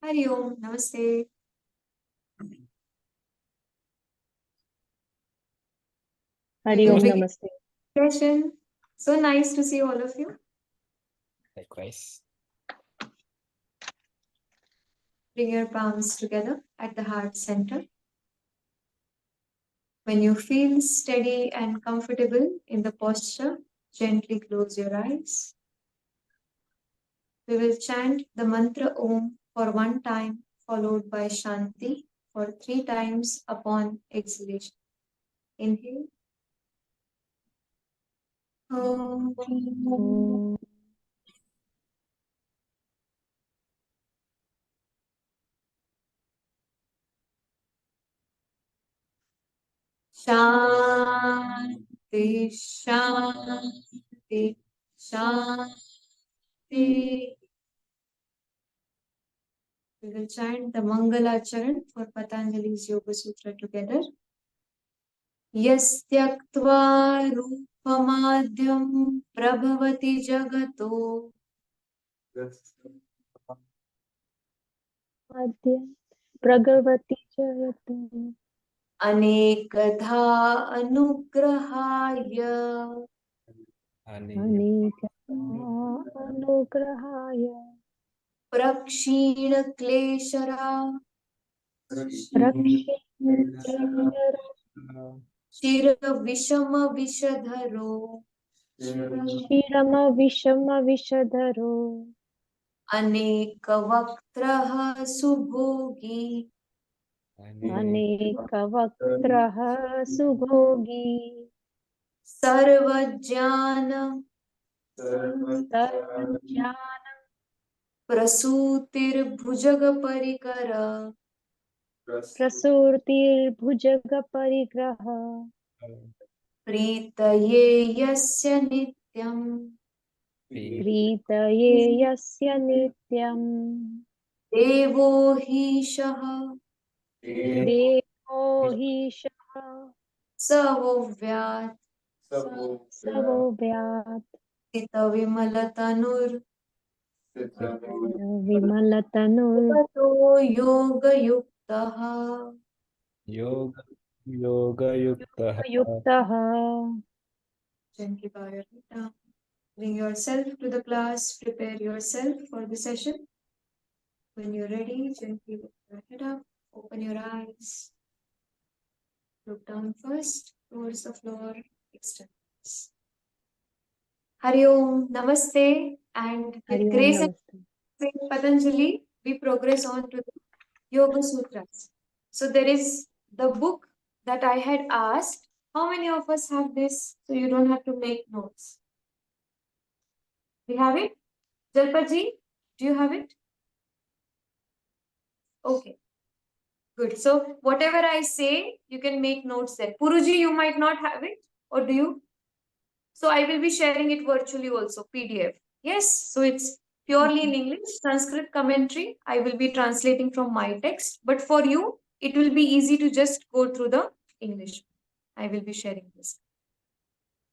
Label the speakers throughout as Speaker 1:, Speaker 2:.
Speaker 1: Hari Om, Namaste.
Speaker 2: Hari Om, Namaste.
Speaker 1: Session. So nice to see all of you.
Speaker 3: Likewise.
Speaker 1: Bring your palms together at the heart center. When you feel steady and comfortable in the posture, gently close your eyes. We will chant the mantra Om for 1 time, followed by Shanti for 3 times upon exhalation. Inhale. Om. Shanti, Shanti, Shanti. We will chant the Mangala Charan for Patanjali's Yoga Sutra together. Yastyaktva rupamadhyam prabhavati jagato
Speaker 2: Pragavati Jayatu
Speaker 1: anekadha anugrahaya
Speaker 2: Anika Anugrahaya
Speaker 1: prakshina kleshara shira vishama vishadharo
Speaker 2: Shirama Vishama Vishadharo
Speaker 1: anekavaktraha subhogi
Speaker 2: Anekavaktraha Subhogi
Speaker 1: sarvajnana
Speaker 2: Sarvajnana
Speaker 1: prasutir bhujagaparikara
Speaker 2: Prasurtir Bhujaga Parigraha
Speaker 1: प्रीतये यस्य नित्यं
Speaker 2: Pritaye Yasya Nityam
Speaker 1: देवो हीशः
Speaker 2: Devo Hisha
Speaker 1: स वोव्यात्
Speaker 2: Savobhyat
Speaker 1: स्थितविमलतनुर्
Speaker 2: Vimalatanur
Speaker 1: ततो योगयुक्तः
Speaker 3: Yoga Yuktah.
Speaker 2: Yuktaha
Speaker 1: Gently bow your head down. Bring yourself to the class. Prepare yourself for the session. When you're ready, gently lift your head up. Open your eyes. Look down first towards the floor. Extend. Hari Om, Namaste, and
Speaker 2: Hari
Speaker 1: with
Speaker 2: Om,
Speaker 1: grace and
Speaker 2: Namaste.
Speaker 1: Patanjali, we progress on to the Yoga Sutras. So there is the book that I had asked. How many of us have this? So you don't have to make notes. We have it? Jalpaji, do you have it? Okay, good. So whatever I say, you can make notes there. Puruji, you might not have it, or do you? So I will be sharing it virtually also, PDF. Yes, so it's purely in English, Sanskrit commentary. I will be translating from my text, but for you, it will be easy to just go through the English. I will be sharing this.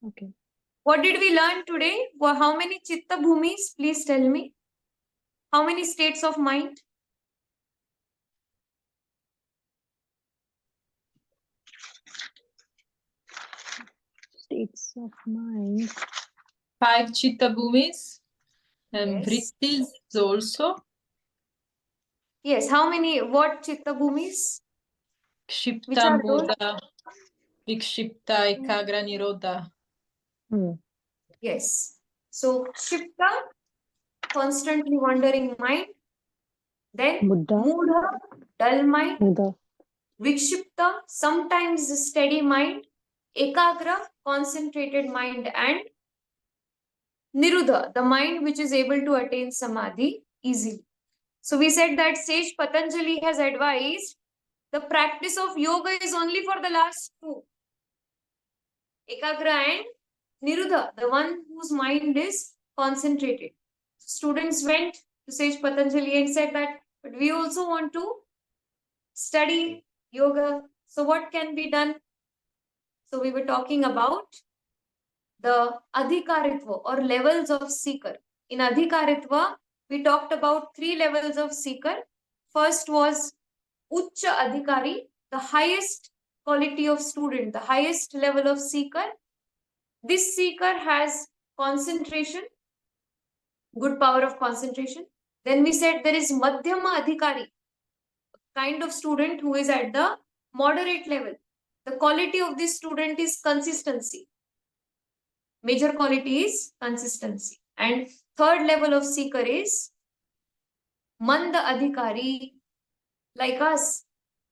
Speaker 2: Okay.
Speaker 1: What did we learn today? How many Chitta Bhumis? Please tell me. How many states of mind?
Speaker 2: States of mind.
Speaker 4: 5 Chitta Bhumis and
Speaker 1: Yes.
Speaker 4: Vrittis also.
Speaker 1: Yes, how many? What Chitta Bhumis? Which
Speaker 4: Kshipta,
Speaker 1: are those?
Speaker 4: Mudha, Vikshipta, Ekagra, Nirodha.
Speaker 1: Yes. So Shipta, constantly wandering mind. Then
Speaker 2: Buddha.
Speaker 1: Mudha, dull mind.
Speaker 2: Buddha.
Speaker 1: Vikshipta, sometimes steady mind. Ekagra, concentrated mind. And Niruddha, the mind which is able to attain Samadhi easily. So we said that sage Patanjali has advised the practice of yoga is only for the last 2. Ekagra and Niruddha, the one whose mind is concentrated. Students went to sage Patanjali and said that, but we also want to study yoga. So what can be done? So we were talking about the adhikaritva or levels of seeker. In adhikaritva, we talked about 3 levels of seeker. First was Ucha Adhikari, the highest quality of student, the highest level of seeker. This seeker has concentration, good power of concentration. Then we said there is Madhyama Adhikari, kind of student who is at the moderate level. The quality of this student is consistency. Major quality is consistency. And third level of seeker is Manda Adhikari, like us.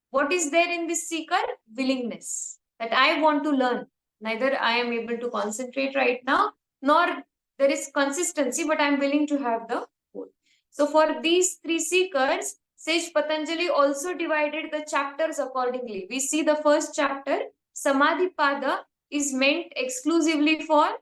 Speaker 1: What is there in this seeker? Willingness. That I want to learn. Neither I am able to concentrate right now, nor there is consistency, but I am willing to have the whole. So for these three seekers, Sage Patanjali also divided the chapters accordingly. We see the first chapter, Samadhi Pada, is meant exclusively for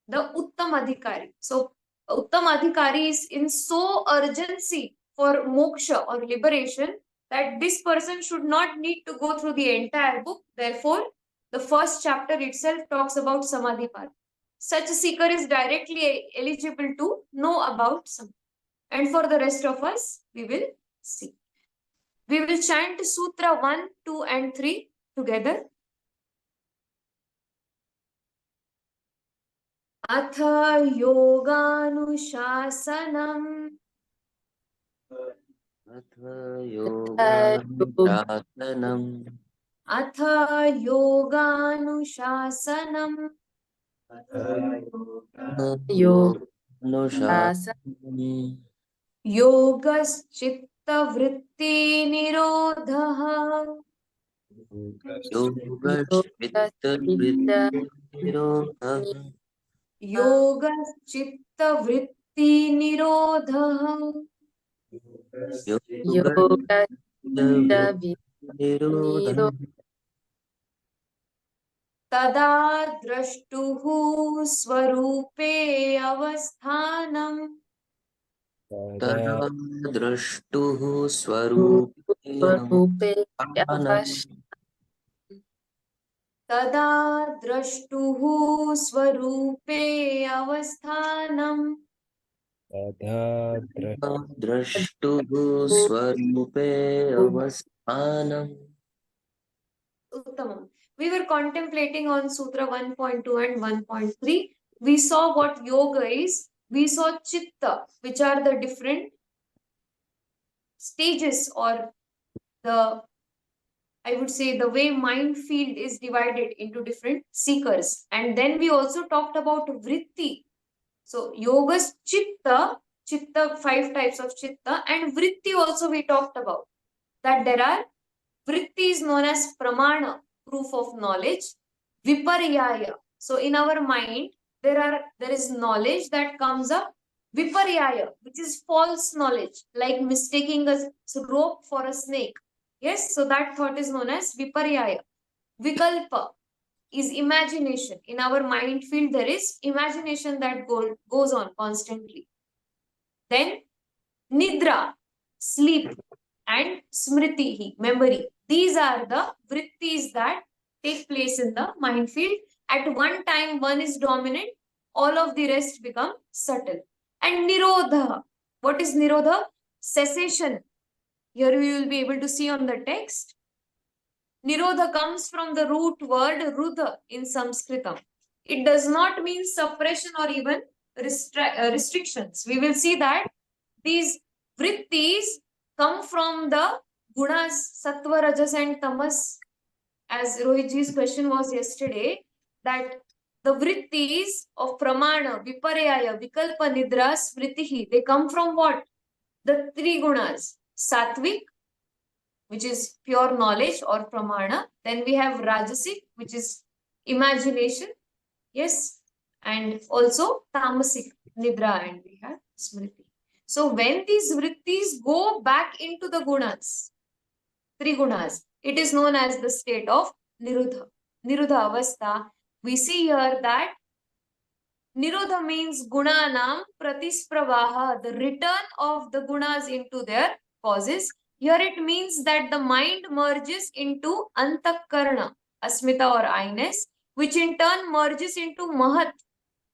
Speaker 1: the Uttam Adhikari. So Uttam Adhikari is in so urgency for moksha or liberation that this person should not need to go through the entire book. Therefore, the first chapter itself talks about Samadhi Pada. Such a seeker is directly eligible to know about Samadhi. And for the rest of us, we will see. We will chant Sutra 1, 2 and 3 together. अथ योगानुशासनम्
Speaker 5: अथ योगानुशासनम्
Speaker 1: अथ योगानुशासनम्
Speaker 5: योगानुशासनम्
Speaker 1: योगश्चित्तवृत्तिनिरोधः
Speaker 5: योगश्चित्तवृत्तिनिरोधः
Speaker 1: योगश्चित्तवृत्तिनिरोधः
Speaker 5: योगश्चित्तवृत्तिनिरोधः
Speaker 1: तदा द्रष्टुः स्वरूपे अवस्थानम्
Speaker 5: तदा द्रष्टुः स्वरूपे
Speaker 1: तदा द्रष्टुः स्वरूपे अवस्थानम्
Speaker 3: तथा
Speaker 5: द्रष्टुः स्वरूपे अवस्थानम्
Speaker 1: Uttamam. We were contemplating on Sutra 1.2 and 1.3. We saw what yoga is. We saw chitta, which are the different stages, or the, I would say, the way mind field is divided into different seekers. And then we also talked about vritti. So yoga's chitta, 5 types of chitta, and vritti also we talked about. That there are vritti is known as pramana, proof of knowledge, viparyaya. So in our mind, there is knowledge that comes up, viparyaya, which is false knowledge, like mistaking a rope for a snake. Yes, so that thought is known as viparyaya. Vikalpa is imagination. In our mind field, there is imagination that goes on constantly. Then nidra, sleep, and smriti, memory. These are the vrittis that take place in the mind field. At one time, one is dominant, all of the rest become subtle. And nirodha. What is nirodha? Cessation. Here we will be able to see on the text. Nirodha comes from the root word rudha in Sanskritam. It does not mean suppression or even restrictions. We will see that these vrittis come from the gunas, sattva, rajas and tamas. As Rohitji's question was yesterday, that the vrittis of pramana, viparyaya, vikalpa, nidra, smritihi, they come from what? The 3 gunas. Sattvic, which is pure knowledge or pramana. Then we have rajasic, which is imagination. Yes. And also tamasic, nidra, and we have smriti. So when these vrittis go back into the gunas, 3 gunas, it is known as the state of nirodha. Nirodha avastha. We see here that nirodha means gunanam pratispravaha, the return of the gunas into their causes. Here it means that the mind merges into antakarna, asmita or I-ness, which in turn merges into mahat,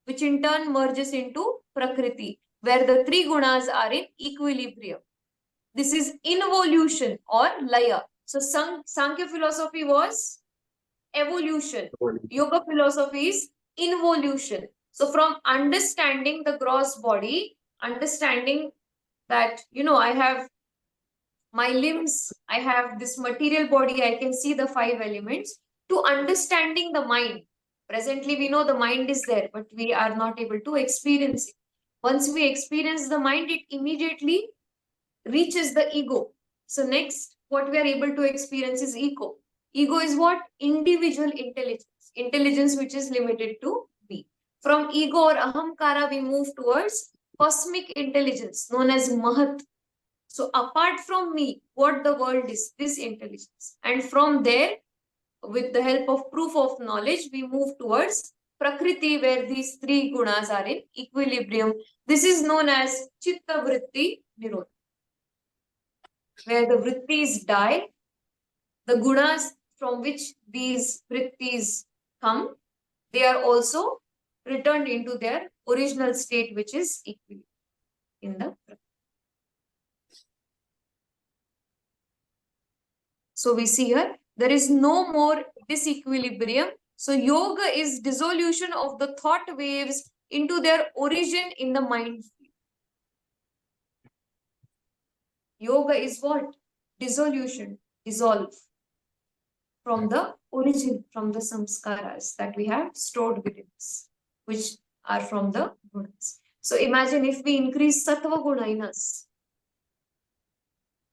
Speaker 1: which in turn merges into prakriti, where the 3 gunas are in equilibrium. This is involution or laya. So Sankhya philosophy was evolution. Yoga philosophy is involution. So from understanding the gross body, understanding that, I have my limbs, I have this material body, I can see the 5 elements, to understanding the mind. Presently, we know the mind is there, but we are not able to experience it. Once we experience the mind, it immediately reaches the ego. So next, what we are able to experience is ego. Ego is what? Individual intelligence. Intelligence which is limited to me. From ego or ahamkara, we move towards cosmic intelligence known as mahat. So apart from me, what the world is, this intelligence. And from there, with the help of proof of knowledge, we move towards Prakriti, where these 3 gunas are in equilibrium. This is known as Chitta Vritti Nirodha. Where the vrittis die, the gunas from which these vrittis come, they are also returned into their original state, which is equilibrium in the Prakriti. So we see here, there is no more disequilibrium. So yoga is dissolution of the thought waves into their origin in the mind field. Yoga is what? Dissolution, dissolve from the origin, from the samskaras that we have stored within us, which are from the gunas. So imagine if we increase sattva guna in us.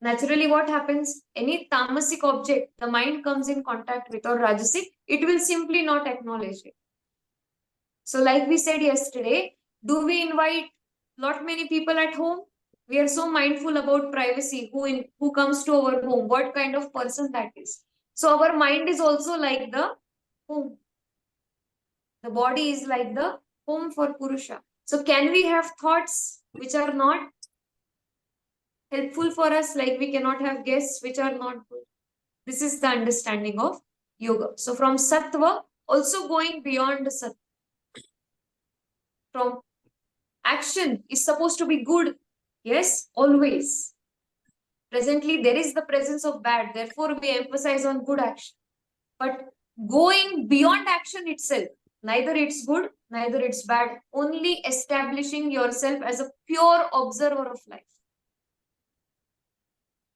Speaker 1: Naturally, what happens? Any tamasic object the mind comes in contact with, or rajasic, it will simply not acknowledge it. So like we said yesterday, do we invite lot many people at home? We are so mindful about privacy, who comes to our home, what kind of person that is. So our mind is also like the home. The body is like the home for Purusha. So can we have thoughts which are not helpful for us, like we cannot have guests which are not good? This is the understanding of yoga. So from sattva, also going beyond the sattva. From action is supposed to be good. Yes, always. Presently, there is the presence of bad. Therefore, we emphasize on good action. But going beyond action itself, neither it's good, neither it's bad. Only establishing yourself as a pure observer of life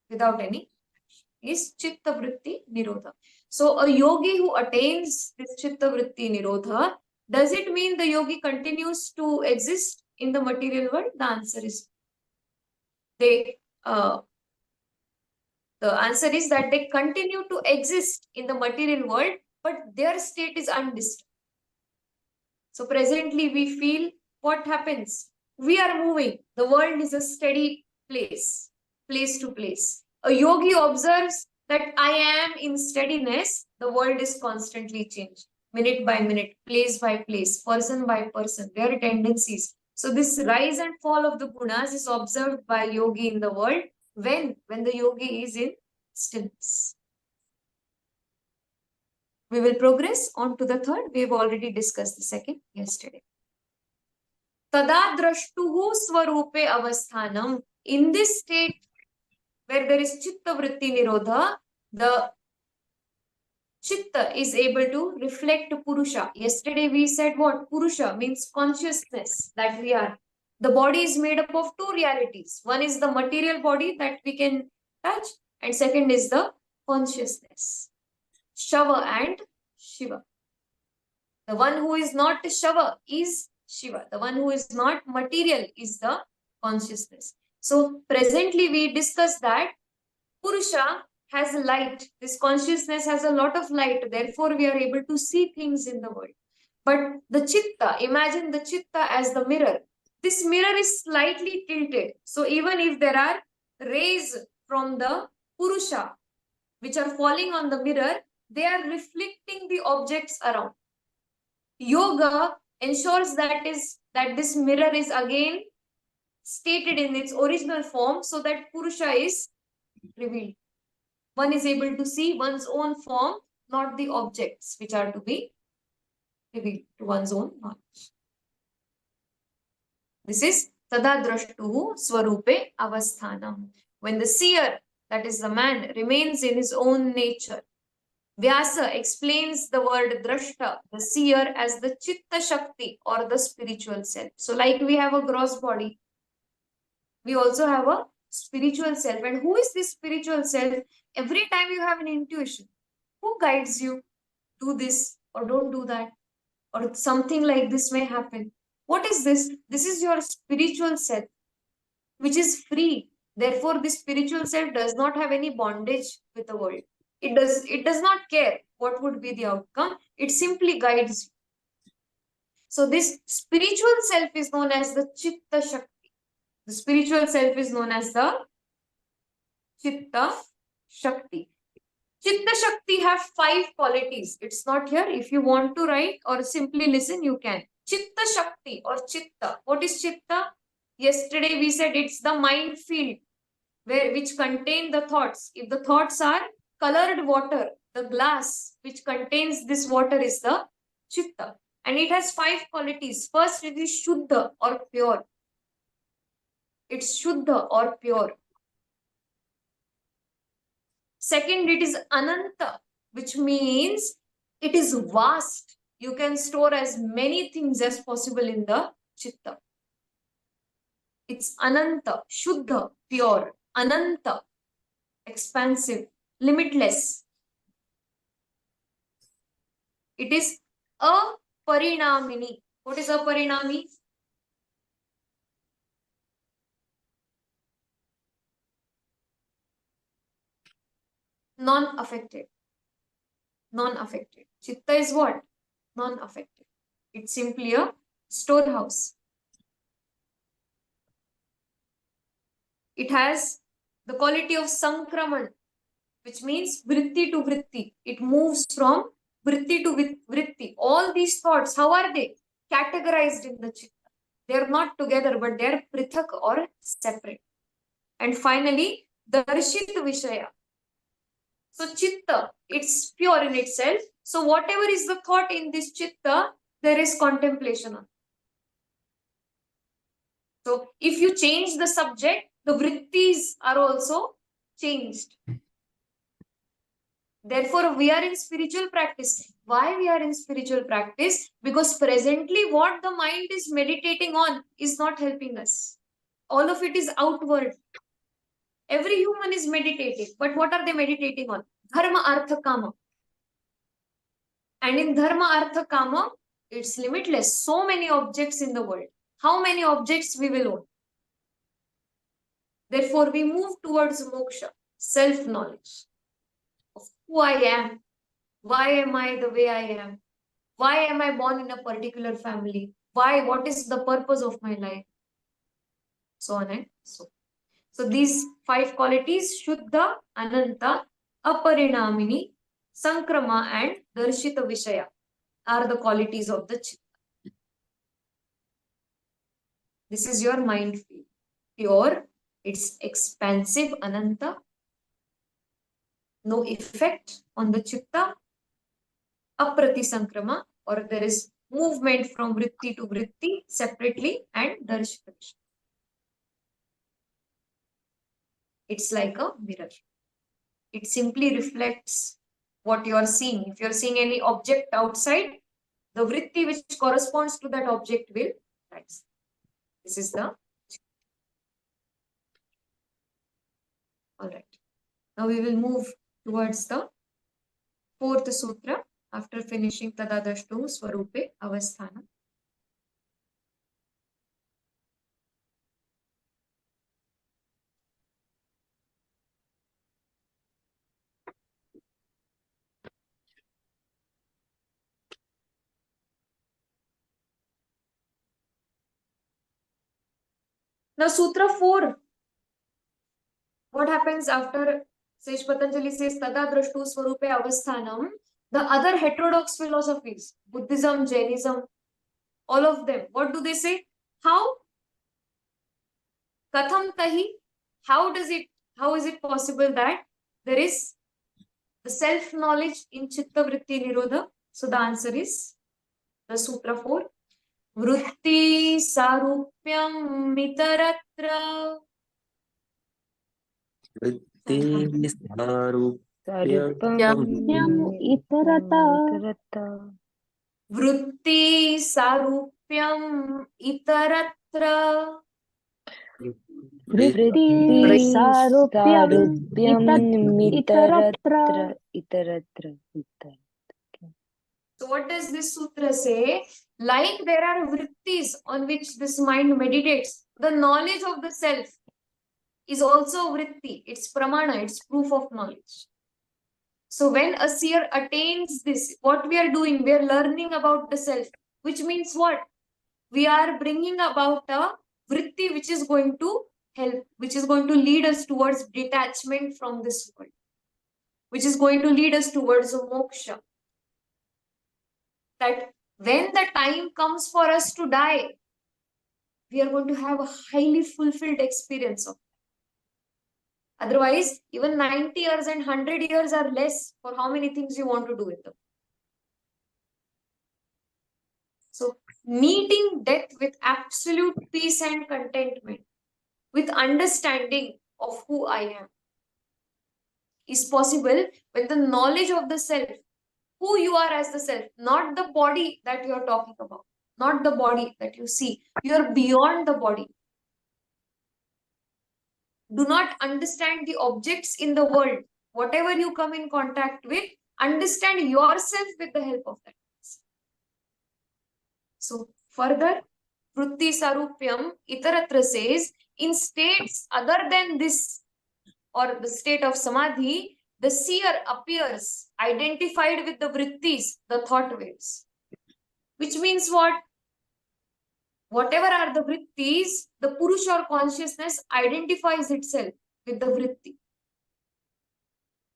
Speaker 1: without any action is Chitta Vritti Nirodha. So a yogi who attains this Chitta Vritti Nirodha, does it mean the yogi continues to exist in the material world? The answer is the answer is that they continue to exist in the material world, but their state is undisturbed. So presently we feel what happens. We are moving. The world is a steady place, place to place. A yogi observes that I am in steadiness. The world is constantly changing, minute by minute, place by place, person by person, their tendencies. So this rise and fall of the gunas is observed by yogi in the world when the yogi is in stillness. We will progress on to the third. We have already discussed the second yesterday. Tada drashtuhu swarupe avasthanam. In this state where there is chitta vritti nirodha, the chitta is able to reflect Purusha. Yesterday we said what? Purusha means consciousness that we are. The body is made up of 2 realities. One is the material body that we can touch, and second is the consciousness. Shava and Shiva. The one who is not Shava is Shiva. The one who is not material is the consciousness. So presently we discussed that Purusha has light. This consciousness has a lot of light. Therefore, we are able to see things in the world. But the chitta, imagine the chitta as the mirror. This mirror is slightly tilted. So even if there are rays from the Purusha which are falling on the mirror, they are reflecting the objects around. Yoga ensures that this mirror is again stated in its original form so that Purusha is revealed. One is able to see one's own form, not the objects which are to be revealed to one's own knowledge. This is Tada drashtuhu swarupe avasthanam. when the seer, that is the man, remains in his own nature. Vyasa explains the word drashta, the seer, as the chitta shakti or the spiritual self. So, like we have a gross body, we also have a spiritual self. And who is this spiritual self? Every time you have an intuition, who guides you? Do this or don't do that, or something like this may happen. What is this? This is your spiritual self, which is free. Therefore, this spiritual self does not have any bondage with the world. It does not care what would be the outcome. It simply guides you. So this spiritual self is known as the Chitta Shakti. The spiritual self is known as the Chitta Shakti. Chitta Shakti have 5 qualities. It's not here. If you want to write or simply listen, you can. Chitta Shakti or Chitta. What is Chitta? Yesterday we said it's the mind field which contain the thoughts. If the thoughts are colored water, the glass which contains this water is the Chitta. And it has 5 qualities. First, it is Shuddha or pure. It's Shuddha or pure. Second, it is Ananta, which means it is vast. You can store as many things as possible in the Chitta. It's Ananta, Shuddha, pure. Ananta, expansive, limitless. It is Aparinamini. What is Aparinami? Non-affected. Non-affected. Chitta is what? Non-affected. It's simply a storehouse. It has the quality of Sankraman, which means vritti to vritti. It moves from vritti to vritti. All these thoughts, how are they? Categorized in the Chitta. They are not together, but they are prithak or separate. And finally, Darshit Vishaya. So Chitta, it's pure in itself. So whatever is the thought in this Chitta, there is contemplation on. So if you change the subject, the vrittis are also changed. Therefore, we are in spiritual practice. Why we are in spiritual practice? Because presently what the mind is meditating on is not helping us. All of it is outward. Every human is meditating. But what are they meditating on? Dharma, Artha, Kama. And in Dharma, Artha, Kama, it's limitless. So many objects in the world. How many objects we will own? Therefore, we move towards moksha, self-knowledge of who I am. Why am I the way I am? Why am I born in a particular family? Why? What is the purpose of my life? So on and so. So these 5 qualities, Shuddha, Ananta, Aparinamini, Sankrama and Darshita Vishaya are the qualities of the Chitta. This is your mind field. Pure, it's expansive, Ananta, no effect on the Chitta, Aprati Sankrama, or there is movement from vritti to vritti separately, and Darshita Vishaya. It's like a mirror. It simply reflects what you are seeing. If you are seeing any object outside, the vritti which corresponds to that object will rise. This is the. All right. Now we will move towards the 4th sutra after finishing Tadadashtu Swarupe Avasthana. Now, Sutra 4. What happens after Sage Patanjali says Tada Drashtu Swarupe Avasthanam? The other heterodox philosophies, Buddhism, Jainism, all of them, what do they say? How? Katham Tahi? How is it possible that there is the self-knowledge in Chitta Vritti Nirodha? So the answer is the Sutra 4. Vritti Sarupyam Mitaratra
Speaker 5: वृत्ति सारूप्यम्
Speaker 2: Sarupavyam itarata.
Speaker 1: Vritti sarupyam itaratra.
Speaker 2: Vritti sarupyam itaratra.
Speaker 1: So what does this sutra say? Like there are vrittis on which this mind meditates, the knowledge of the self is also vritti. It's pramana, it's proof of knowledge. So when a seer attains this, what we are doing, we are learning about the self, which means what? We are bringing about a vritti which is going to help, which is going to lead us towards detachment from this world, which is going to lead us towards a moksha. That when the time comes for us to die, we are going to have a highly fulfilled experience of it. Otherwise, even 90 years and 100 years are less for how many things you want to do with them. So, meeting death with absolute peace and contentment, with understanding of who I am, is possible when the knowledge of the self, who you are as the self, not the body that you are talking about, not the body that you see. You are beyond the body. Do not understand the objects in the world. Whatever you come in contact with, understand yourself with the help of that. So further, Vritti Sarupyam Itaratra says, in states other than this or the state of Samadhi, the seer appears identified with the vrittis, the thought waves. Which means what? Whatever are the vrittis, the Purusha or consciousness identifies itself with the vritti.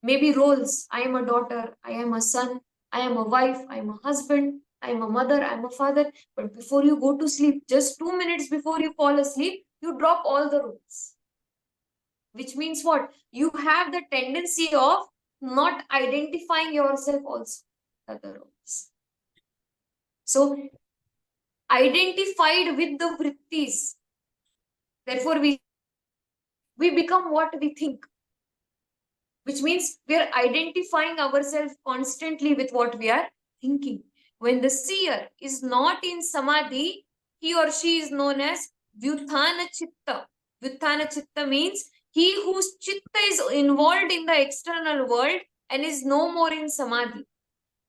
Speaker 1: Maybe roles. I am a daughter, I am a son, I am a wife, I am a husband, I am a mother, I am a father. But before you go to sleep, just 2 minutes before you fall asleep, you drop all the roles. Which means what? You have the tendency of not identifying yourself also with the roles. So, identified with the vrittis. Therefore, we become what we think. Which means we are identifying ourselves constantly with what we are thinking. When the seer is not in samadhi, he or she is known as vyuthana chitta. Vyuthana chitta means he whose chitta is involved in the external world and is no more in samadhi.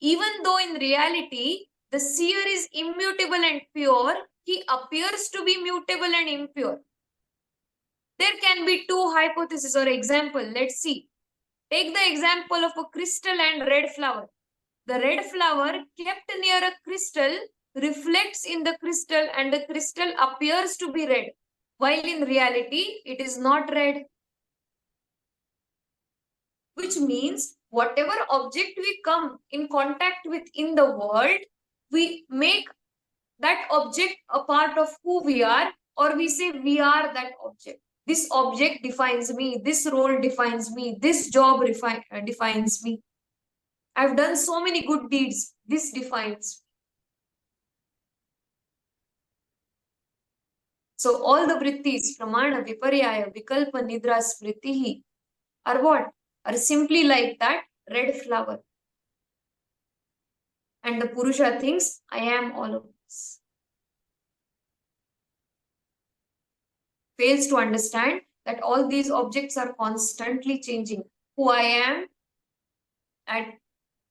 Speaker 1: Even though in reality, the seer is immutable and pure, he appears to be mutable and impure. There can be two hypotheses or example. Let's see. Take the example of a crystal and red flower. The red flower kept near a crystal reflects in the crystal and the crystal appears to be red, while in reality it is not red. Which means whatever object we come in contact with in the world, we make that object a part of who we are, or we say we are that object. This object defines me, this role defines me, this job defines me. I've done so many good deeds, this defines me. So all the vrittis, pramana, viparyaya, vikalpa, nidra, smritihi, are what? Are simply like that red flower. And the Purusha thinks, I am all of this. Fails to understand that all these objects are constantly changing. Who I am at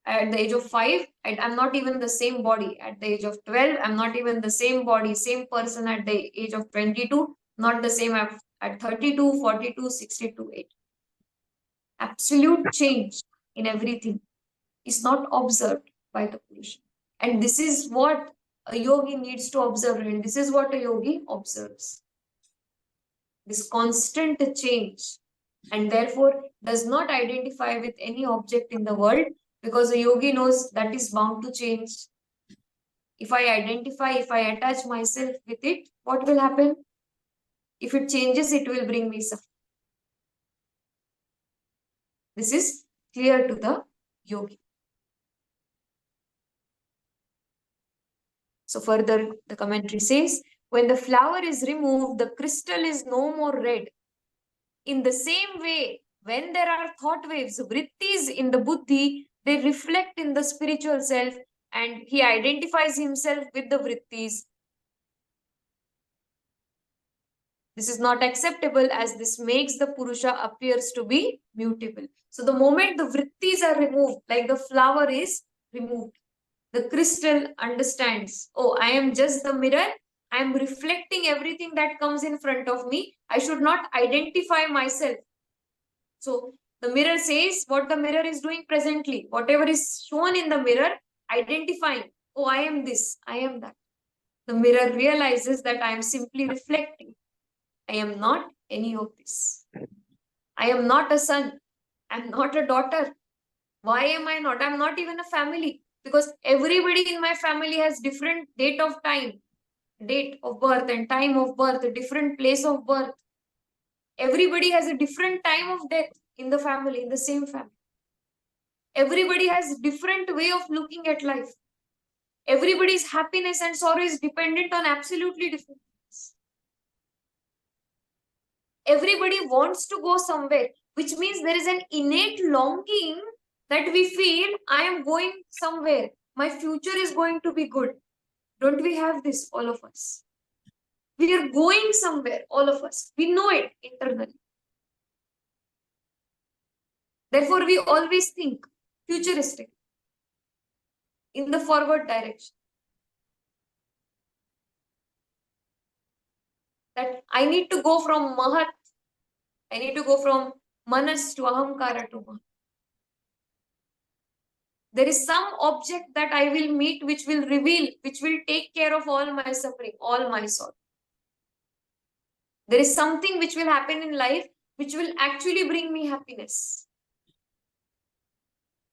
Speaker 1: the age of 5, I'm not even the same body. At the age of 12, I'm not even the same body, same person at the age of 22, not the same at 32, 42, 62, 8. Absolute change in everything is not observed by the Purusha. And this is what a yogi needs to observe, and this is what a yogi observes. This constant change, and therefore does not identify with any object in the world, because a yogi knows that is bound to change. If I identify, if I attach myself with it, what will happen? If it changes, it will bring me suffering. This is clear to the yogi. So further, the commentary says, when the flower is removed, the crystal is no more red. In the same way, when there are thought waves, vrittis in the buddhi, they reflect in the spiritual self, and he identifies himself with the vrittis. This is not acceptable, as this makes the Purusha appears to be mutable. So the moment the vrittis are removed, like the flower is removed, the crystal understands, oh, I am just the mirror. I am reflecting everything that comes in front of me. I should not identify myself. So the mirror says what the mirror is doing presently. Whatever is shown in the mirror, identifying, oh, I am this, I am that. The mirror realizes that I am simply reflecting. I am not any of this. I am not a son. I am not a daughter. Why am I not? I am not even a family, because everybody in my family has different date of birth and time of birth, a different place of birth. Everybody has a different time of death in the family, in the same family. Everybody has different way of looking at life. Everybody's happiness and sorrow is dependent on absolutely different things. Everybody wants to go somewhere, which means there is an innate longing that we feel, I am going somewhere. My future is going to be good. Don't we have this, all of us? We are going somewhere, all of us. We know it internally. Therefore, we always think futuristic, in the forward direction. That I need to go from Mahat, I need to go from Manas to Ahamkara to Mahat. There is some object that I will meet which will reveal, which will take care of all my suffering, all my sorrow. There is something which will happen in life which will actually bring me happiness.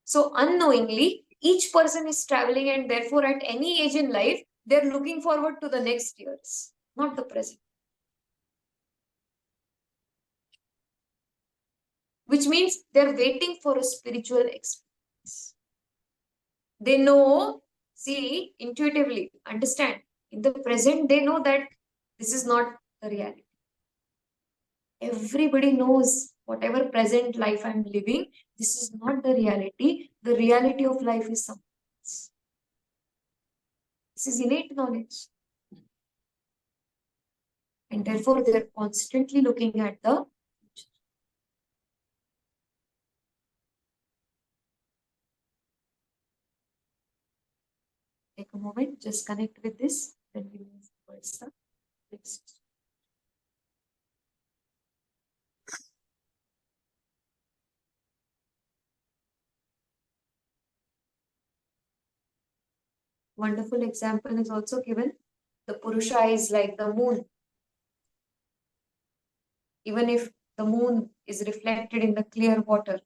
Speaker 1: So unknowingly, each person is traveling, and therefore at any age in life, they're looking forward to the next years, not the present. Which means they're waiting for a spiritual experience. They know, see, intuitively, understand. In the present, they know that this is not the reality. Everybody knows whatever present life I'm living, this is not the reality. The reality of life is something else. This is innate knowledge. And therefore, they're constantly looking at the future. Take a moment, just connect with this, then we move towards the next. Wonderful example is also given. The Purusha is like the moon. Even if the moon is reflected in the clear water,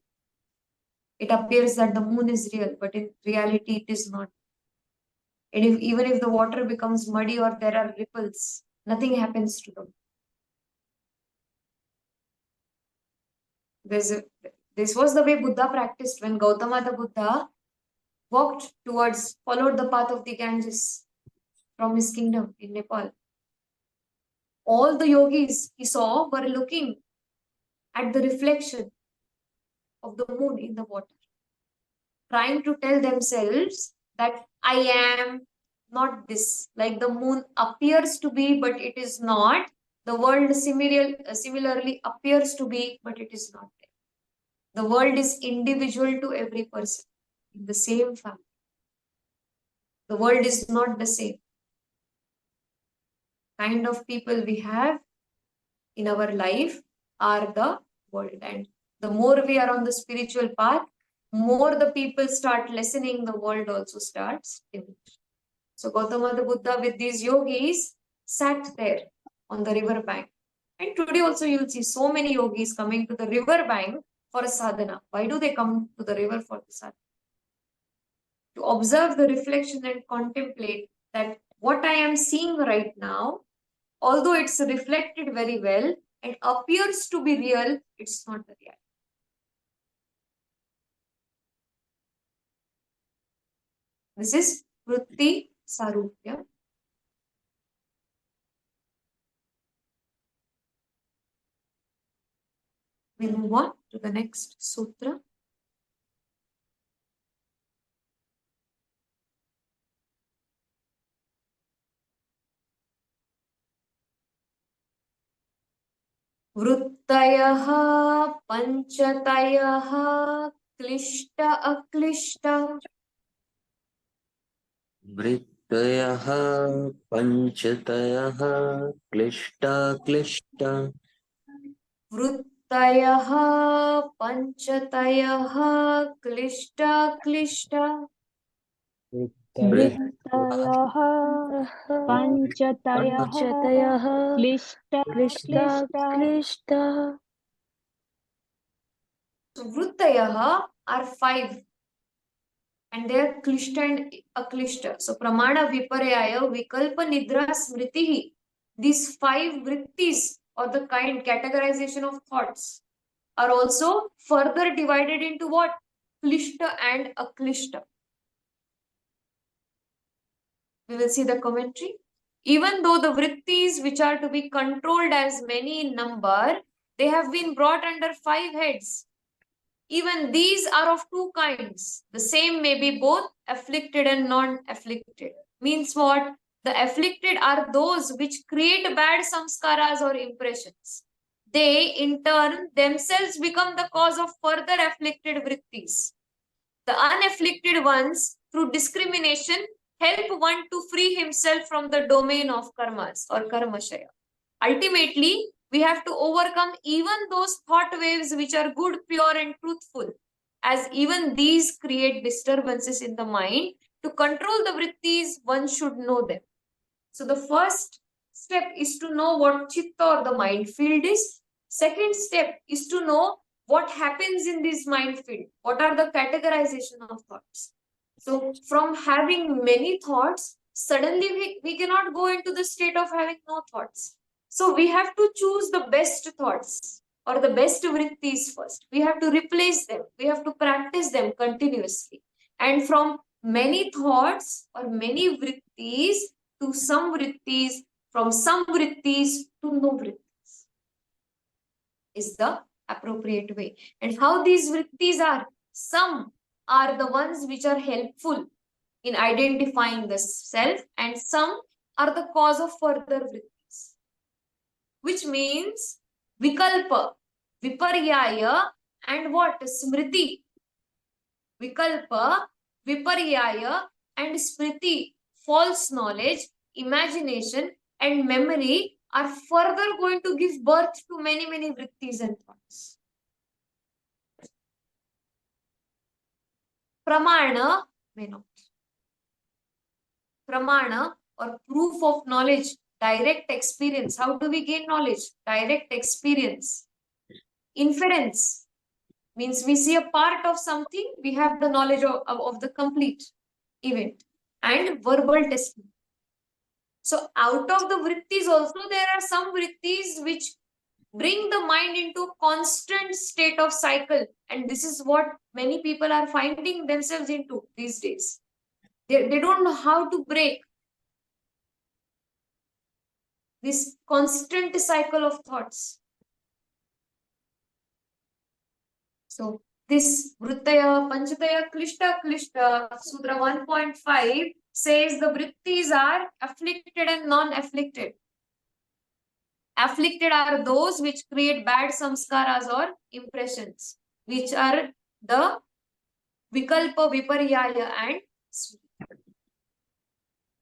Speaker 1: it appears that the moon is real, but in reality it is not. And even if the water becomes muddy or there are ripples, nothing happens to them. This was the way Buddha practiced when Gautama the Buddha followed the path of the Ganges from his kingdom in Nepal. All the yogis he saw were looking at the reflection of the moon in the water, trying to tell themselves that I am not this. Like the moon appears to be, but it is not. The world similarly appears to be, but it is not there. The world is individual to every person in the same family. The world is not the same. Kind of people we have in our life are the world. And the more we are on the spiritual path, more the people start listening, the world also starts diminishing. So Gautama the Buddha with these yogis sat there on the river bank. And today also you'll see so many yogis coming to the river bank for a sadhana. Why do they come to the river for the sadhana? To observe the reflection and contemplate that what I am seeing right now, although it's reflected very well and appears to be real, it's not the reality. This is Vritti Sarupya. We'll move on to the next sutra. Vrittayah panchatayah klishta aklishta.
Speaker 5: वृत्तयः पञ्चतयः क्लिष्टा क्लिष्टा
Speaker 1: Vrittayah panchatayah klishta klishta.
Speaker 2: वृत्तयः पञ्चतयः
Speaker 3: पञ्चतयः
Speaker 2: क्लिष्टा
Speaker 3: क्लिष्टा
Speaker 2: क्लिष्टा
Speaker 3: क्लिष्टः
Speaker 1: So Vrittayah are 5 and they are klishta and aklishta. So Pramana Viparayaya Vikalpa Nidra Smritihi. These 5 vrittis or the kind categorization of thoughts are also further divided into what? Klishta and aklishta. We will see the commentary. Even though the vrittis which are to be controlled as many in number, they have been brought under 5 heads. Even these are of 2 kinds. The same may be both afflicted and non-afflicted. Means what? The afflicted are those which create bad samskaras or impressions. They, in turn, themselves become the cause of further afflicted vrittis. The unafflicted ones, through discrimination, help one to free himself from the domain of karmas or karmashaya. Ultimately, we have to overcome even those thought waves which are good, pure, and truthful, as even these create disturbances in the mind. To control the vrittis, one should know them. So, the first step is to know what chitta or the mind field is. Second step is to know what happens in this mind field. What are the categorization of thoughts? So, from having many thoughts, suddenly we cannot go into the state of having no thoughts. So we have to choose the best thoughts or the best vrittis first. We have to replace them. We have to practice them continuously. And from many thoughts or many vrittis to some vrittis, from some vrittis to no vrittis is the appropriate way. And how these vrittis are? Some are the ones which are helpful in identifying the self, and some are the cause of further vrittis. Which means vikalpa, viparyaya, and what? Smriti. Vikalpa, viparyaya, and smriti, false knowledge, imagination, and memory are further going to give birth to many, many vrittis and thoughts. Pramana may not. Pramana or proof of knowledge, direct experience. How do we gain knowledge? Direct experience. Inference means we see a part of something, we have the knowledge of the complete event. And verbal testimony. So out of the vrittis also, there are some vrittis which bring the mind into a constant state of cycle. And this is what many people are finding themselves into these days. They don't know how to break this constant cycle of thoughts. So this Vrittaya, Panchataya, Klishta, Klishta, Sutra 1.5 says the vrittis are afflicted and non-afflicted. Afflicted are those which create bad samskaras or impressions, which are the Vikalpa, Viparyaya and Smriti.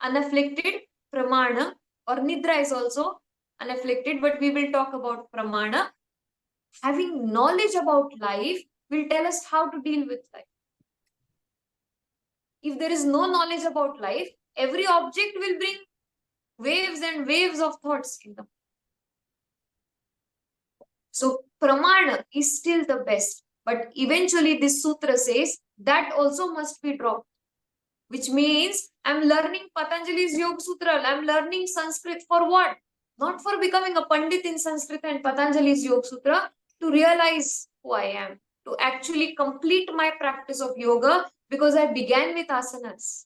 Speaker 1: Unafflicted, Pramana or Nidra is also unafflicted, but we will talk about Pramana. Having knowledge about life will tell us how to deal with life. If there is no knowledge about life, every object will bring waves and waves of thoughts in them. So Pramana is still the best, but eventually this sutra says that also must be dropped, which means I'm learning Patanjali's Yoga Sutra, I'm learning Sanskrit for what? Not for becoming a Pandit in Sanskrit and Patanjali's Yoga Sutra, to realize who I am, to actually complete my practice of yoga, because I began with asanas.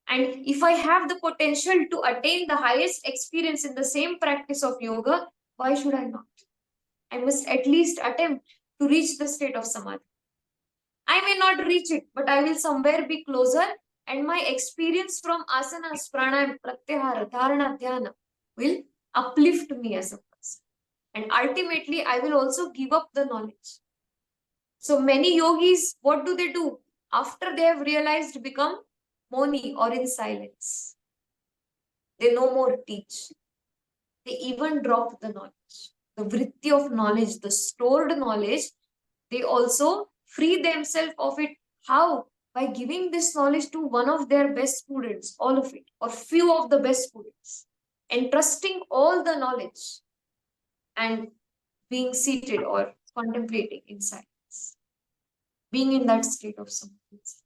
Speaker 1: And if I have the potential to attain the highest experience in the same practice of yoga, why should I not? I must at least attempt to reach the state of samadhi. I may not reach it, but I will somewhere be closer, and my experience from asanas, pranayam, pratyahara, dharana, dhyana will uplift me as a person. And ultimately, I will also give up the knowledge. So many yogis, what do? After they have realized, become moni or in silence. They no more teach. They even drop the knowledge. The vritti of knowledge, the stored knowledge, they also free themselves of it. How? By giving this knowledge to one of their best students, all of it, or few of the best students, entrusting all the knowledge and being seated or contemplating in silence, being in that state of silence.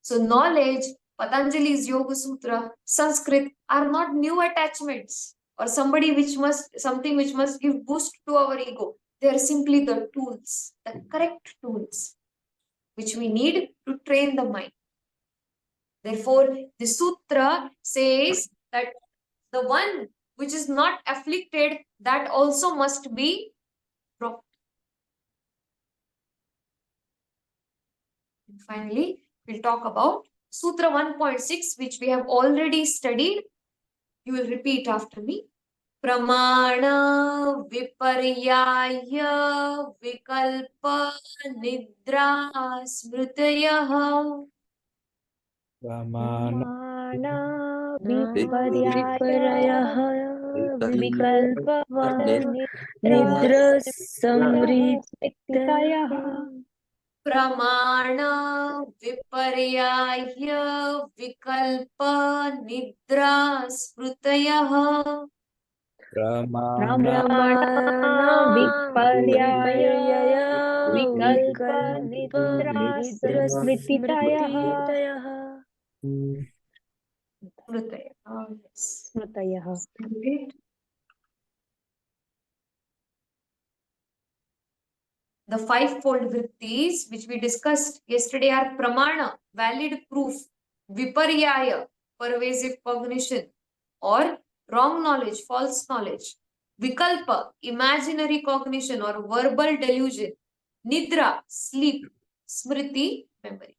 Speaker 1: So knowledge, Patanjali's Yoga Sutra, Sanskrit are not new attachments or something which must give boost to our ego. They are simply the tools, the correct tools, which we need to train the mind. Therefore, the sutra says that the one which is not afflicted, that also must be dropped. And finally, we'll talk about Sutra 1.6, which we have already studied. You will repeat after me. Pramana viparyaya vikalpa nidra smritayaha.
Speaker 2: Pramana viparyayah vikalpa nidra samrititayah.
Speaker 1: Pramana viparyaya vikalpa nidra smritayaha.
Speaker 2: Pramana viparyaya vikalpa nidra smrititayah.
Speaker 1: Smritayaha. Yes.
Speaker 2: Smritayah.
Speaker 1: Great. The fivefold vrittis which we discussed yesterday are pramana, valid proof, viparyaya, pervasive cognition, or wrong knowledge, false knowledge, vikalpa, imaginary cognition or verbal delusion, nidra, sleep, smriti, memory.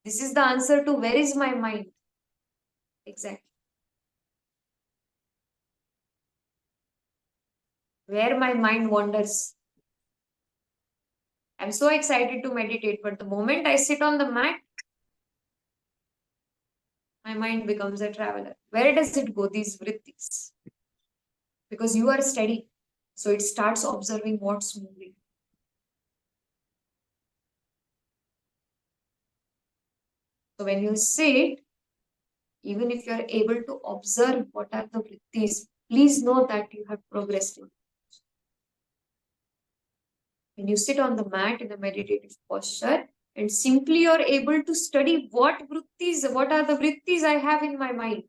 Speaker 1: This is the answer to where is my mind? Exactly. Where my mind wanders. I'm so excited to meditate, but the moment I sit on the mat, my mind becomes a traveler. Where does it go, these vrittis? Because you are steady, so it starts observing what's moving. So when you sit, even if you are able to observe what are the vrittis, please know that you have progressed in. When you sit on the mat in a meditative posture, and simply you're able to study what are the vrittis I have in my mind,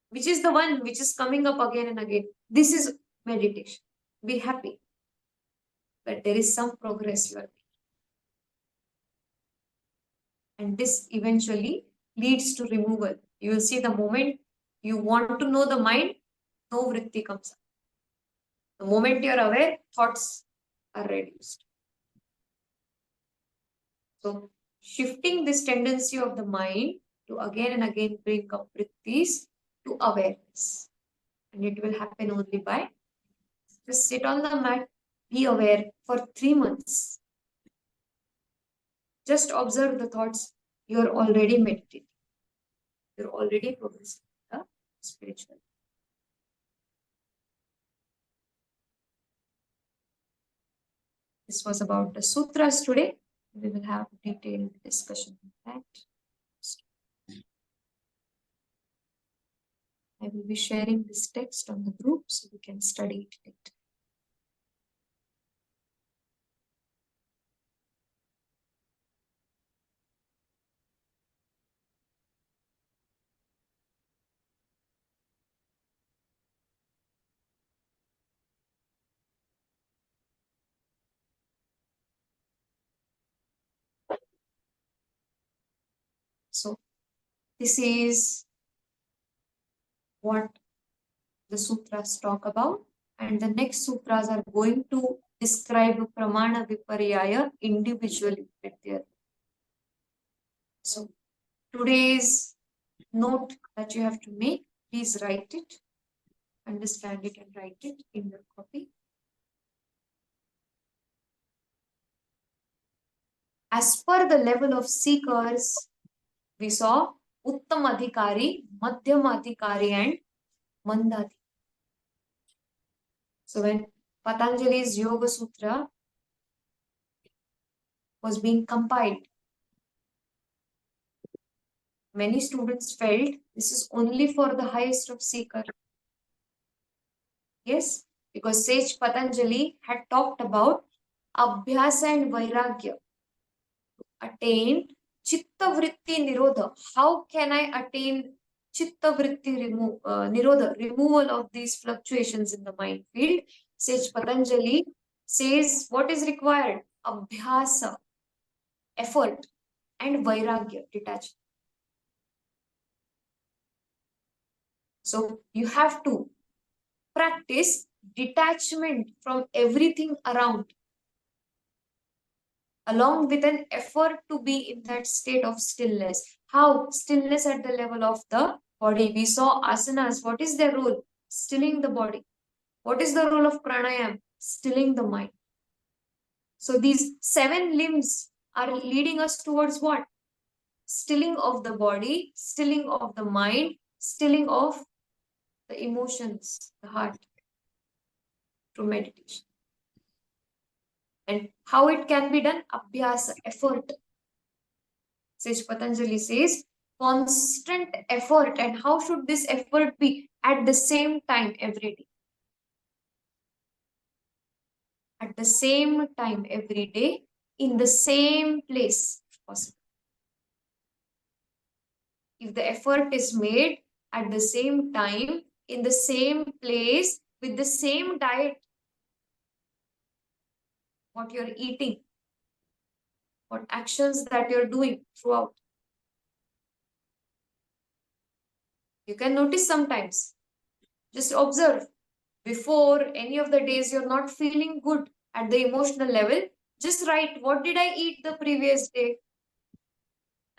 Speaker 1: which is the one which is coming up again and again. This is meditation. Be happy that there is some progress you are making. And this eventually leads to removal. You will see the moment you want to know the mind, no vritti comes up. The moment you are aware, thoughts are reduced. So shifting this tendency of the mind to again and again bring up vrittis to awareness. And it will happen only by just sit on the mat, be aware for 3 months. Just observe the thoughts. You're already meditating. You're already progressing spiritual. This was about the sutras today. We will have a detailed discussion on that. I will be sharing this text on the group so we can study it later. So this is what the sutras talk about, and the next sutras are going to describe pramana viparyaya individually at their. So today's note that you have to make, please write it, understand it and write it in your copy. As per the level of seekers, we saw Uttam Adhikari, Madhyam Adhikari and Mandadhikari. So when Patanjali's Yoga Sutra was being compiled, many students felt this is only for the highest of seeker. Yes, because sage Patanjali had talked about Abhyasa and Vairagya. Attain Chitta Vritti Nirodha. How can I attain Chitta Vritti Nirodha, removal of these fluctuations in the mind field? Sage Patanjali says what is required? Abhyasa, effort, and Vairagya, detachment. So you have to practice detachment from everything around, along with an effort to be in that state of stillness. How? Stillness at the level of the body. We saw asanas. What is their role? Stilling the body. What is the role of pranayam? Stilling the mind. So these 7 limbs are leading us towards what? Stilling of the body, stilling of the mind, stilling of the emotions, the heart, through meditation. And how it can be done? Abhyasa, effort. Sage Patanjali says, constant effort. And how should this effort be? At the same time every day. At the same time every day, in the same place, if possible. If the effort is made at the same time, in the same place, with the same diet, what you're eating, what actions that you're doing throughout. You can notice sometimes. Just observe. Before any of the days you're not feeling good at the emotional level, just write, what did I eat the previous day?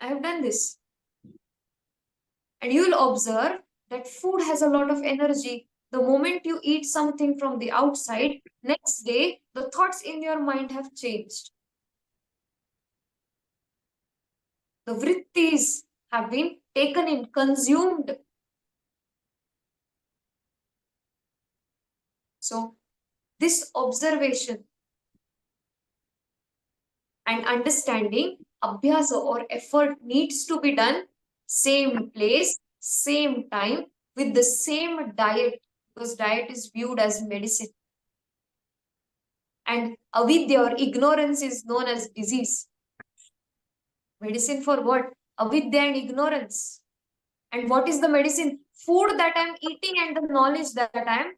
Speaker 1: I have done this. And you'll observe that food has a lot of energy. The moment you eat something from the outside, next day, the thoughts in your mind have changed. The vrittis have been taken in, consumed. So, this observation and understanding, abhyasa or effort needs to be done same place, same time, with the same diet, because diet is viewed as medicine. And avidya or ignorance is known as disease. Medicine for what? Avidya and ignorance. And what is the medicine? Food that I am eating and the knowledge that I am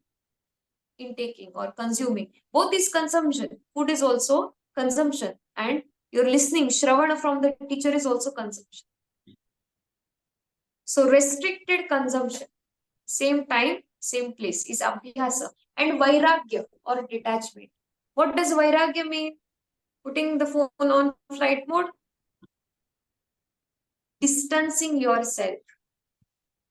Speaker 1: intaking or consuming. Both is consumption. Food is also consumption. And you're listening, Shravana from the teacher is also consumption. So restricted consumption, same time, same place is abhyasa. And vairagya or detachment. What does vairagya mean? Putting the phone on flight mode? Distancing yourself.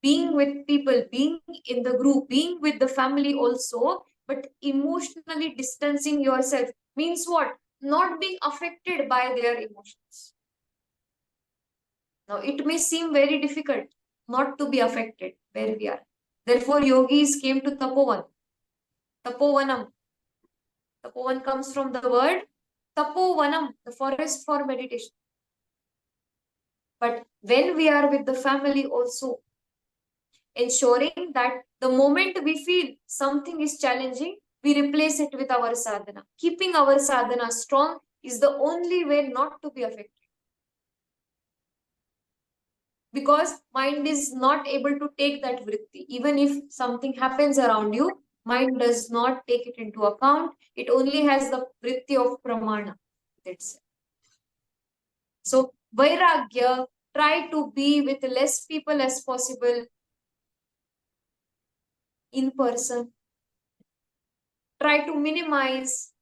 Speaker 1: Being with people, being in the group, being with the family also, but emotionally distancing yourself means what? Not being affected by their emotions. Now, it may seem very difficult not to be affected where we are. Therefore, yogis came to Tapovan. Tapovanam. Tapovan comes from the word Tapovanam, the forest for meditation. But when we are with the family also, ensuring that the moment we feel something is challenging, we replace it with our sadhana. Keeping our sadhana strong is the only way not to be affected. Because mind is not able to take that vritti. Even if something happens around you, mind does not take it into account. It only has the vritti of pramana. That's it. So, vairagya, try to be with less people as possible in person. Try to minimize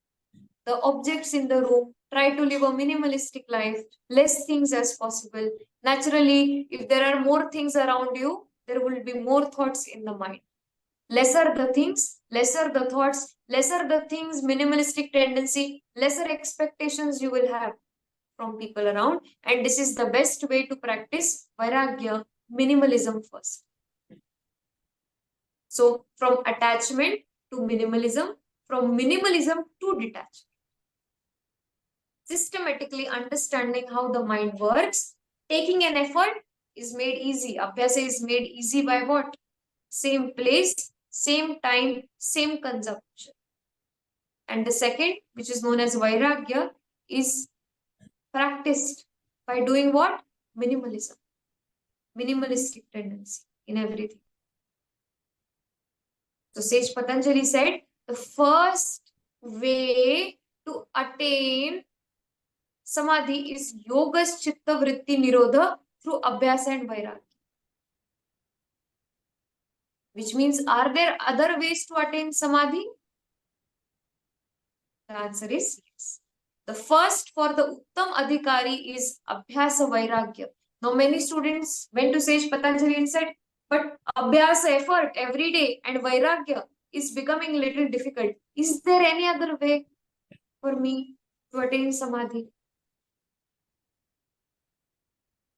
Speaker 1: the objects in the room, try to live a minimalistic life, less things as possible. Naturally, if there are more things around you, there will be more thoughts in the mind. Lesser the things, lesser the thoughts, lesser the things, minimalistic tendency, lesser expectations you will have from people around. And this is the best way to practice Vairagya, minimalism first. So from attachment to minimalism, from minimalism to detachment. Systematically understanding how the mind works, taking an effort is made easy. Abhyasa is made easy by what? Same place, same time, same consumption. And the second, which is known as Vairagya, is practiced by doing what? Minimalism. Minimalistic tendency in everything. So Sage Patanjali said, the first way to attain Samadhi is Yogas Chitta Vritti Nirodha through Abhyasa and Vairagya. Which means, are there other ways to attain Samadhi? The answer is yes. The first for the Uttam Adhikari is Abhyasa Vairagya. Now many students went to Sage Patanjali and said, but Abhyasa effort every day and Vairagya is becoming a little difficult. Is there any other way for me to attain Samadhi?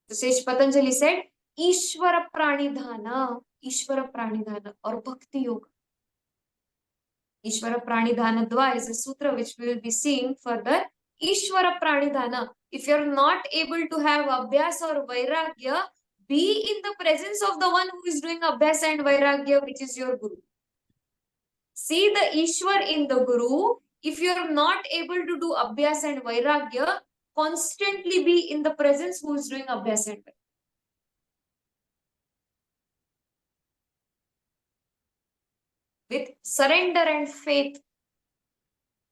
Speaker 1: So Sage Patanjali said, Ishvara Pranidhana or Bhakti Yoga. Ishvara Pranidhana Dva is a sutra which we will be seeing further. Ishvara Pranidhana. If you are not able to have Abhyasa or Vairagya, be in the presence of the one who is doing Abhyasa and Vairagya, which is your Guru. See the Ishwar in the Guru. If you are not able to do Abhyasa and Vairagya, constantly be in the presence who is doing Abhyasa and Vairagya. With surrender and faith,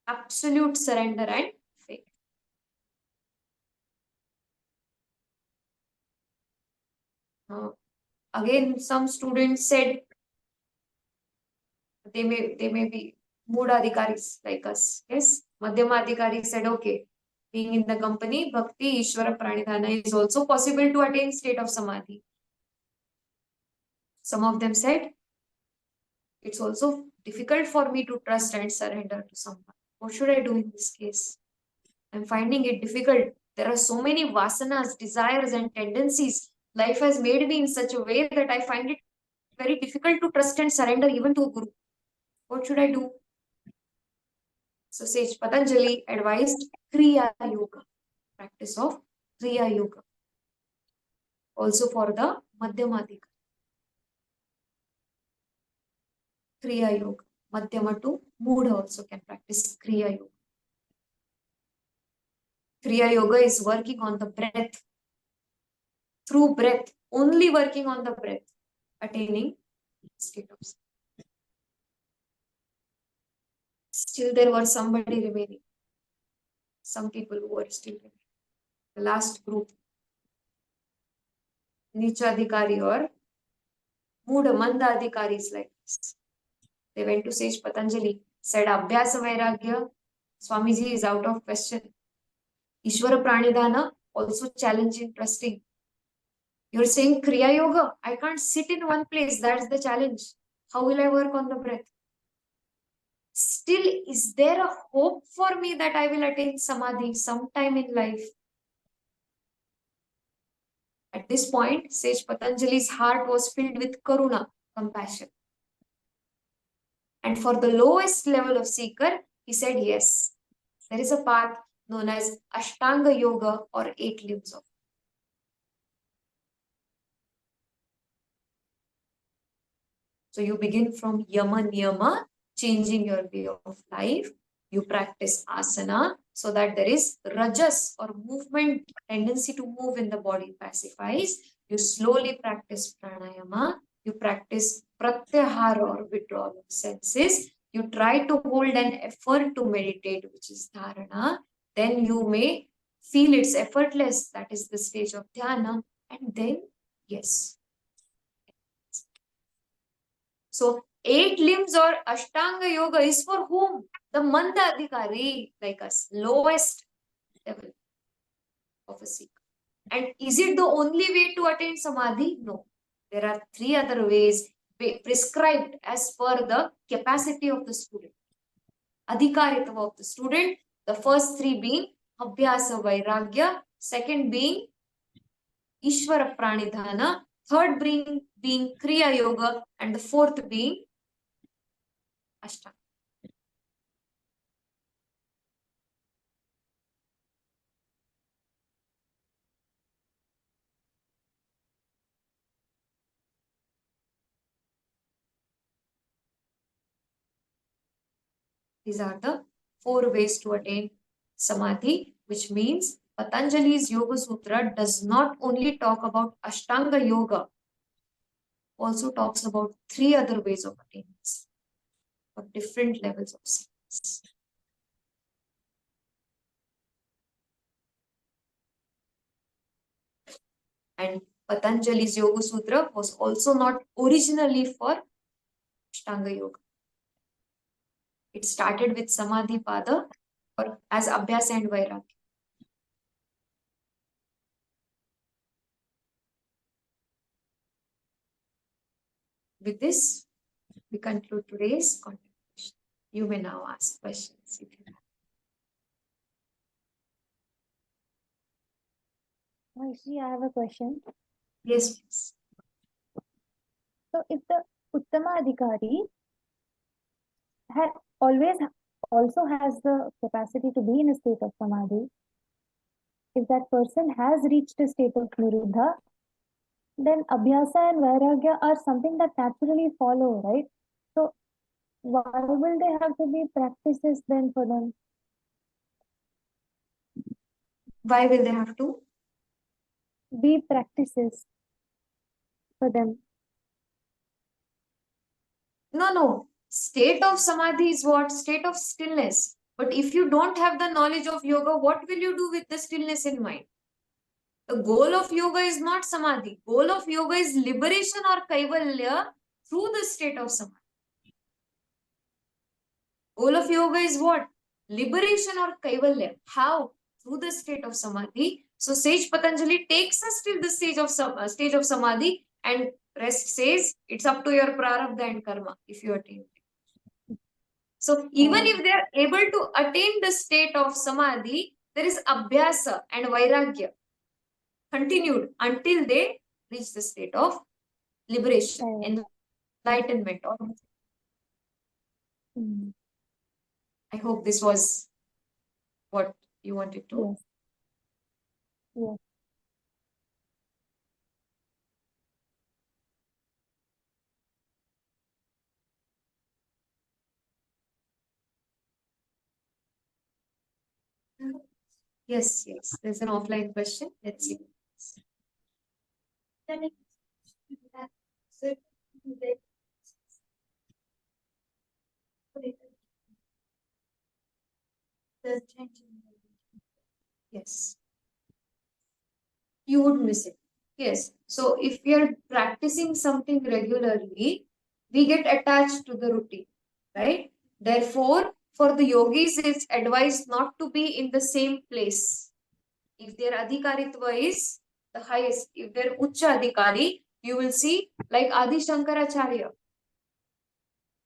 Speaker 1: absolute surrender and faith. Again, some students said they may be mood adhikaris like us. Yes, Madhyama adhikari said, okay, being in the company, Bhakti, Ishvara Pranidhana is also possible to attain state of Samadhi. Some of them said, it's also difficult for me to trust and surrender to someone. What should I do in this case? I'm finding it difficult. There are so many vasanas, desires and tendencies. Life has made me in such a way that I find it very difficult to trust and surrender even to a guru. What should I do? So Sage Patanjali advised Kriya Yoga, practice of Kriya Yoga. Also for the Madhyamadika. Kriya Yoga. Madhyama to Mood also can practice Kriya Yoga. Kriya Yoga is working on the breath. Through breath, only working on the breath, attaining state of Samadhi. Still there was somebody remaining. Some people who were still remaining. The last group. Nicha Adhikari or Mood Manda Adhikaris like this. They went to Sage Patanjali, said Abhyasa Vairagya, Swamiji is out of question. Ishvara Pranidhana, also challenging, trusting. You're saying Kriya Yoga, I can't sit in one place, that's the challenge. How will I work on the breath? Still, is there a hope for me that I will attain Samadhi sometime in life? At this point, Sage Patanjali's heart was filled with Karuna, compassion. And for the lowest level of seeker, he said, yes, there is a path known as Ashtanga Yoga or 8 limbs of. So you begin from Yama Niyama, changing your way of life. You practice asana so that there is rajas or movement, tendency to move in the body pacifies. You slowly practice pranayama. You practice pratyahara or withdrawal of senses. You try to hold an effort to meditate, which is dharana. Then you may feel it's effortless. That is the stage of dhyana. And then, yes. So 8 limbs or Ashtanga Yoga is for whom? The Manda Adhikari, like us, lowest level of a seeker. And is it the only way to attain Samadhi? No. There are 3 other ways prescribed as per the capacity of the student. Adhikaritva of the student. The first 3 being Abhyasa Vairagya, second being Ishvara Pranidhana, third being Kriya Yoga, and the fourth being Ashtanga. These are the 4 ways to attain Samadhi, which means Patanjali's Yoga Sutra does not only talk about Ashtanga Yoga, also talks about 3 other ways of attaining for different levels of science. And Patanjali's Yoga Sutra was also not originally for Ashtanga Yoga. It started with Samadhi Pada or as Abhyasa and Vairagya. With this, we conclude today's contemplation. You may now ask questions if you have.
Speaker 2: Actually, I have a question.
Speaker 1: Yes, please.
Speaker 2: So, if the Uttama Adhikari had always also has the capacity to be in a state of Samadhi, if that person has reached a state of Niruddha, then Abhyasa and Vairagya are something that naturally follow, right? So, why will they have to be practices then for them?
Speaker 1: Why will they have to?
Speaker 2: Be practices for them.
Speaker 1: No. State of Samadhi is what? State of stillness. But if you don't have the knowledge of yoga, what will you do with the stillness in mind? The goal of yoga is not Samadhi. Goal of yoga is liberation or Kaivalya through the state of Samadhi. Goal of yoga is what? Liberation or Kaivalya. How? Through the state of Samadhi. So sage Patanjali takes us till the stage of Samadhi, and rest says it's up to your prarabdha and karma if you attain it. So even if they are able to attain the state of Samadhi, there is Abhyasa and Vairagya continued until they reach the state of liberation, enlightenment. I hope this was what you wanted to.
Speaker 2: Yes. Yes.
Speaker 1: Yes. There's an offline question. Let's see. Yes. You would miss it. Yes. So if we are practicing something regularly, we get attached to the routine, right? Therefore, for the yogis, it's advised not to be in the same place. If their adhikaritva is the highest, if they're Ucha Adhikari, you will see like Adi Shankaracharya.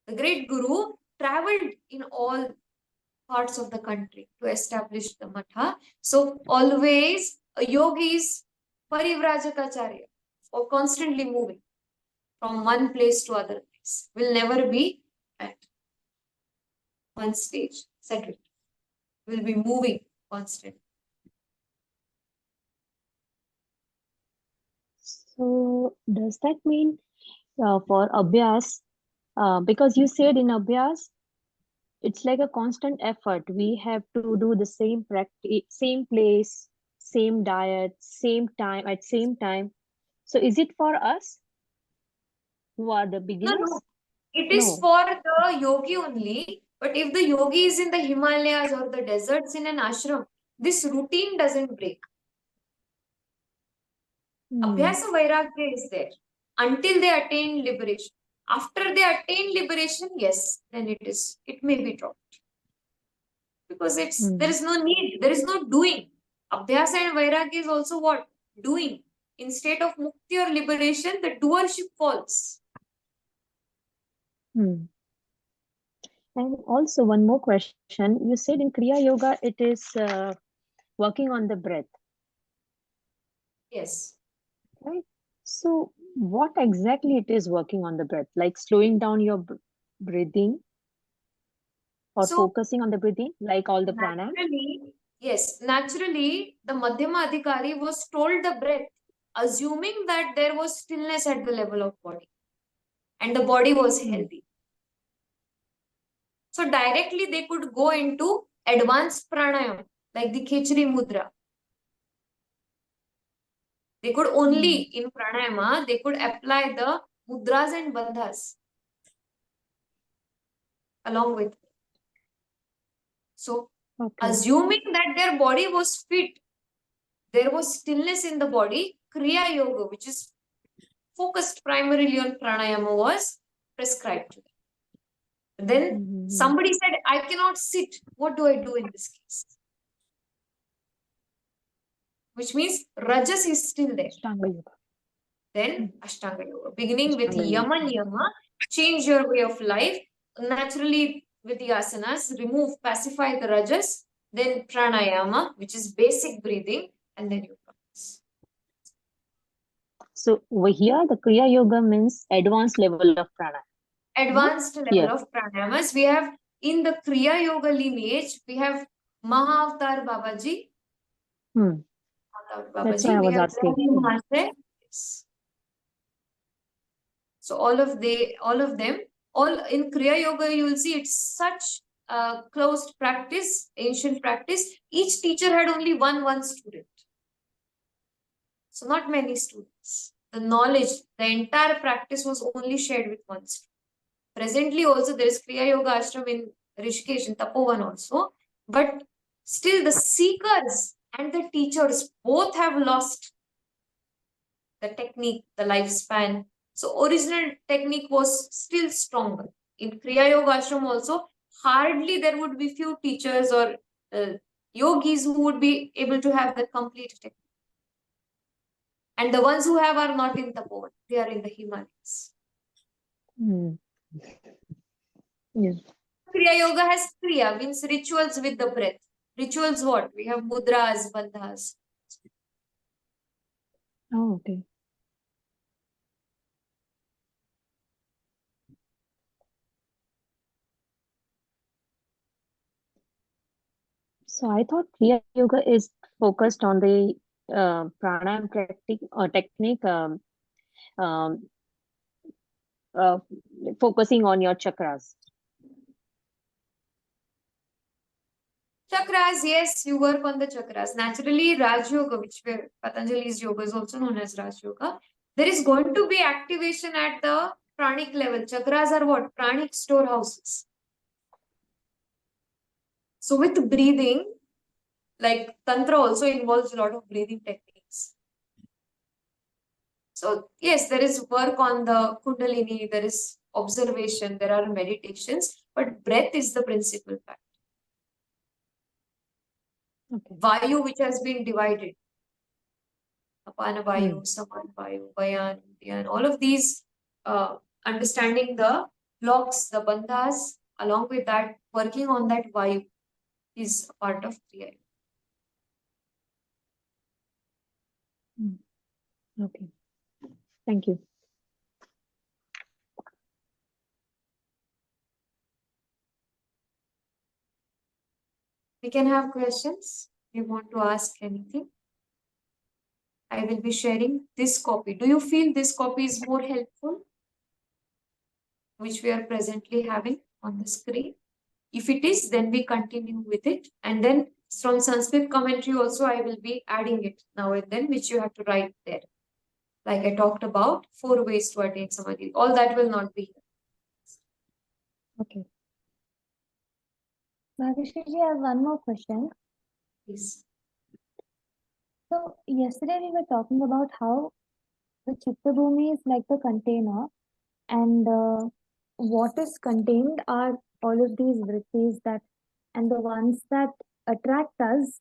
Speaker 1: The great guru traveled in all parts of the country to establish the matha. So always a yogi is Parivrajatacharya or constantly moving from one place to other place. Will never be at one stage settled. Will be moving constantly.
Speaker 6: So does that mean for Abhyas, because you said in Abhyas, it's like a constant effort. We have to do the same practice, same place, same diet, same time, at same time. So is it for us who are the beginners?
Speaker 1: No. It is for the yogi only. But if the yogi is in the Himalayas or the deserts in an ashram, this routine doesn't break. Abhyasa Vairagya is there until they attain liberation. After they attain liberation, yes, then it may be dropped. Because there is no need, there is no doing. Abhyasa and Vairagya is also what? Doing. In state of mukti or liberation, the doership falls.
Speaker 6: And also one more question. You said in Kriya Yoga, it is working on the breath,
Speaker 1: Yes.
Speaker 6: right? So what exactly it is working on the breath? Like slowing down your breathing or
Speaker 1: So,
Speaker 6: focusing on the breathing, like all the pranayam?
Speaker 1: Naturally, the Madhyama Adhikari was told the breath, assuming that there was stillness at the level of body and the body was healthy. So directly they could go into advanced pranayam, like the Khichdi Mudra. They could only, in pranayama, they could apply the mudras and bandhas along with. So, assuming that their body was fit, there was stillness in the body, Kriya Yoga, which is focused primarily on pranayama, was prescribed to them. Then somebody said, I cannot sit. What do I do in this case? Which means Rajas is still there.
Speaker 6: Ashtanga Yoga.
Speaker 1: Then Ashtanga Yoga. Beginning with
Speaker 6: Ashtanga
Speaker 1: Yama
Speaker 6: Yoga.
Speaker 1: Niyama, change your way of life. Naturally, with the asanas, remove, pacify the Rajas. Then Pranayama, which is basic breathing. And then you practice.
Speaker 6: So over here, the Kriya Yoga means advanced level of pranayama.
Speaker 1: Advanced level of pranayamas. We have in the Kriya Yoga lineage, we have Mahavatar Babaji.
Speaker 6: That's why I was asking.
Speaker 1: Yes. So all of them, all in Kriya Yoga, you will see it's such a closed practice, ancient practice. Each teacher had only one student. So not many students. The knowledge, the entire practice was only shared with one student. Presently also there is Kriya Yoga Ashram in Rishikesh, in Tapovan also. But still the seekers and the teachers both have lost the technique, the lifespan. So original technique was still stronger. In Kriya Yoga Ashram also, hardly there would be few teachers or yogis who would be able to have the complete technique. And the ones who have are not in Tapovan, they are in the Himalayas.
Speaker 6: Yes.
Speaker 1: Kriya Yoga has Kriya, means rituals with the breath. Rituals what? We have mudras, bandhas.
Speaker 6: Oh, okay. So I thought Kriya Yoga is focused on the pranayam technique, focusing on your chakras.
Speaker 1: Chakras, yes, you work on the chakras. Naturally, Raj Yoga, which Patanjali's yoga is also known as Raj Yoga, there is going to be activation at the pranic level. Chakras are what? Pranic storehouses. So with breathing, like Tantra also involves a lot of breathing techniques. So yes, there is work on the Kundalini, there is observation, there are meditations, but breath is the principal factor. Vayu, which has been divided. Apana Vayu, Saman Vayu, Vayan, Udyan, all of these, understanding the blocks, the bandhas, along with that, working on that Vayu is a part of Kriya.
Speaker 6: Okay. Thank you.
Speaker 1: We can have questions. You want to ask anything? I will be sharing this copy. Do you feel this copy is more helpful? Which we are presently having on the screen. If it is, then we continue with it. And then from Sanskrit commentary also, I will be adding it now and then, which you have to write there. Like I talked about, 4 ways to attain Samadhi. All that will not be here.
Speaker 6: Okay.
Speaker 2: Bhagyashriji, I have one more question.
Speaker 1: Please.
Speaker 2: So yesterday we were talking about how the Chitta Bhumi is like the container And what is contained are all of these vrittis that, and the ones that attract us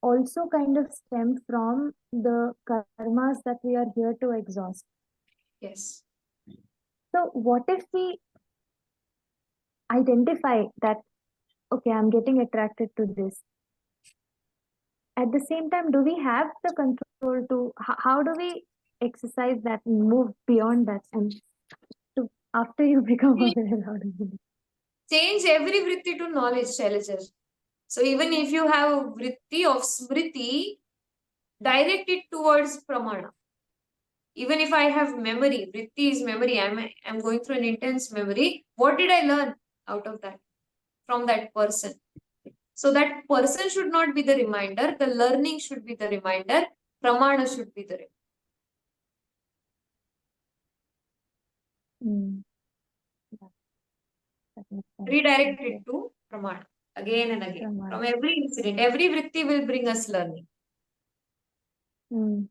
Speaker 2: also kind of stem from the karmas that we are here to exhaust.
Speaker 1: Yes.
Speaker 2: So what if we identify that, okay, I'm getting attracted to this. At the same time, do we have the control to, how do we exercise that and move beyond that? And to, after you become aware, how do you do?
Speaker 1: Change every vritti to knowledge, Shailaja. So even if you have a vritti of smriti, direct it towards pramana. Even if I have memory, vritti is memory, I'm going through an intense memory. What did I learn out of that? From that person. So that person should not be the reminder. The learning should be the reminder. Pramana should be the reminder.
Speaker 2: Yeah. That makes sense.
Speaker 1: Redirect
Speaker 2: Thank
Speaker 1: it to pramana again and again.
Speaker 2: Pramana.
Speaker 1: From every incident, every vritti will bring us learning.
Speaker 2: you.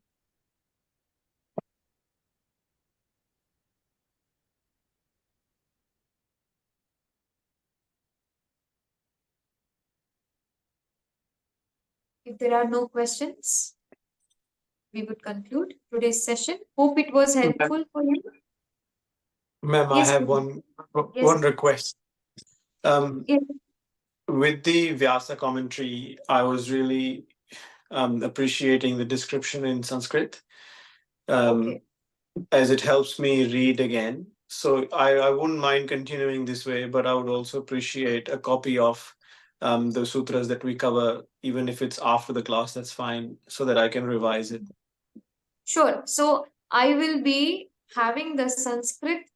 Speaker 1: If there are no questions, we would conclude today's session. Hope it was helpful for you.
Speaker 7: Ma'am, I
Speaker 1: Yes,
Speaker 7: have
Speaker 1: please.
Speaker 7: one
Speaker 1: Yes.
Speaker 7: request.
Speaker 1: Yes.
Speaker 7: With the Vyasa commentary, I was really appreciating the description in Sanskrit,
Speaker 1: Okay.
Speaker 7: as it helps me read again. So I wouldn't mind continuing this way, but I would also appreciate a copy of the sutras that we cover, even if it's after the class, that's fine, so that I can revise it.
Speaker 1: Sure. So I will be having the Sanskrit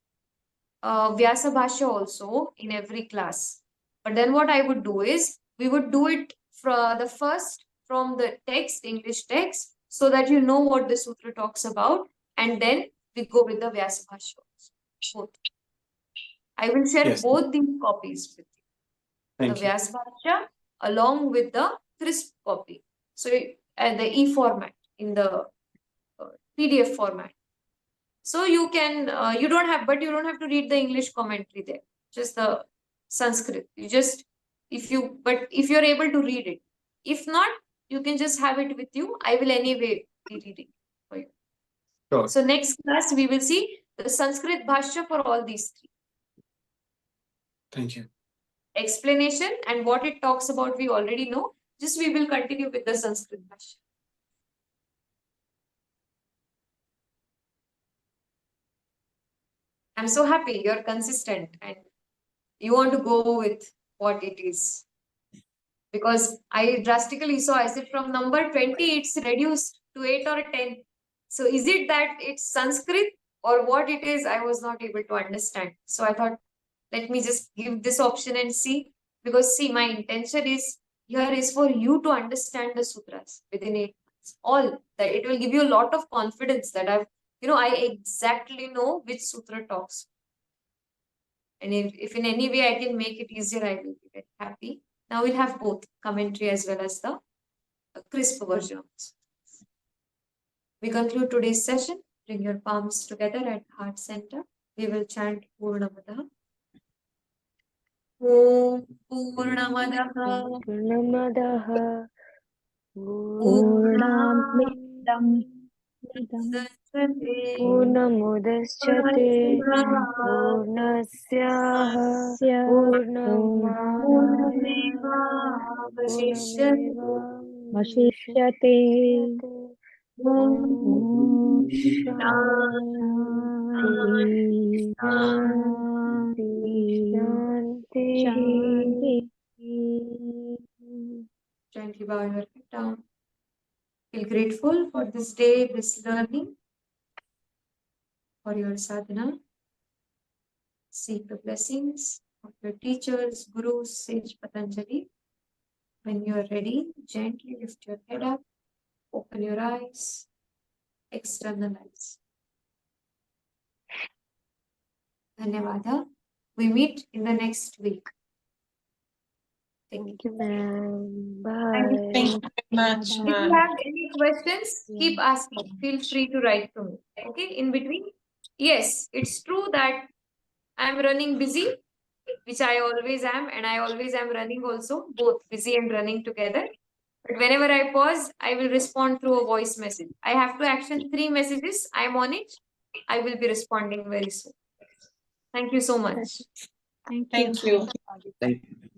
Speaker 1: Vyasa Bhashya also in every class. But then what I would do is, we would do it from the first from the text, English text, so that you know what the sutra talks about, and then we go with the Vyasa Bhashya also. Both. I will share
Speaker 7: Yes.
Speaker 1: both these copies with you. The
Speaker 7: Thank you.
Speaker 1: Vyasa Bhashya along with the crisp copy. So the e-format in the PDF format. So you can, you don't have to read the English commentary there, just the Sanskrit. If you're able to read it. If not, you can just have it with you. I will anyway be reading for you.
Speaker 7: Sure.
Speaker 1: So next class, we will see the Sanskrit Bhashya for all these three.
Speaker 7: Thank you.
Speaker 1: Explanation and what it talks about, we already know. Just we will continue with the Sanskrit Bhashya. I'm so happy you're consistent and you want to go with what it is. Because I drastically saw, I said from number 20, it's reduced to 8 or 10. So is it that it's Sanskrit or what it is? I was not able to understand. So I thought, let me just give this option and see. Because see, my intention is here is for you to understand the sutras within 8 months. All that it will give you a lot of confidence that I exactly know which sutra talks. And if in any way I can make it easier, I will be very happy. Now we'll have both commentary as well as the crisp versions. We conclude today's session. Bring your palms together at heart center. We will chant Purnamadaha. Om Purnamadaha
Speaker 6: Purnamadaha
Speaker 2: Purnamidam
Speaker 6: Purnamudachyate Purnasyaha Purnamādaya
Speaker 2: Vashishyate.
Speaker 6: Om
Speaker 2: Shanti.
Speaker 6: Shanti
Speaker 1: Gently bow your head down. Feel grateful for this day, this learning, for your sadhana. Seek the blessings of your teachers, gurus, sage Patanjali. When you are ready, gently lift your head up, open your eyes, externalize. Dhanyavada. We meet in the next week.
Speaker 6: Thank you, ma'am.
Speaker 1: Thank you.
Speaker 6: Bye.
Speaker 4: Thank you very much,
Speaker 1: If you
Speaker 4: ma'am.
Speaker 1: have any questions, keep asking. Feel free to write to me. Okay, in between. Yes, it's true that I'm running busy, which I always am, and I always am running also, both busy and running together. But whenever I pause, I will respond through a voice message. I have to action 3 messages. I'm on it. I will be responding very soon. Thank you so much.
Speaker 6: Thank you.
Speaker 4: Thank you.
Speaker 5: Thank you.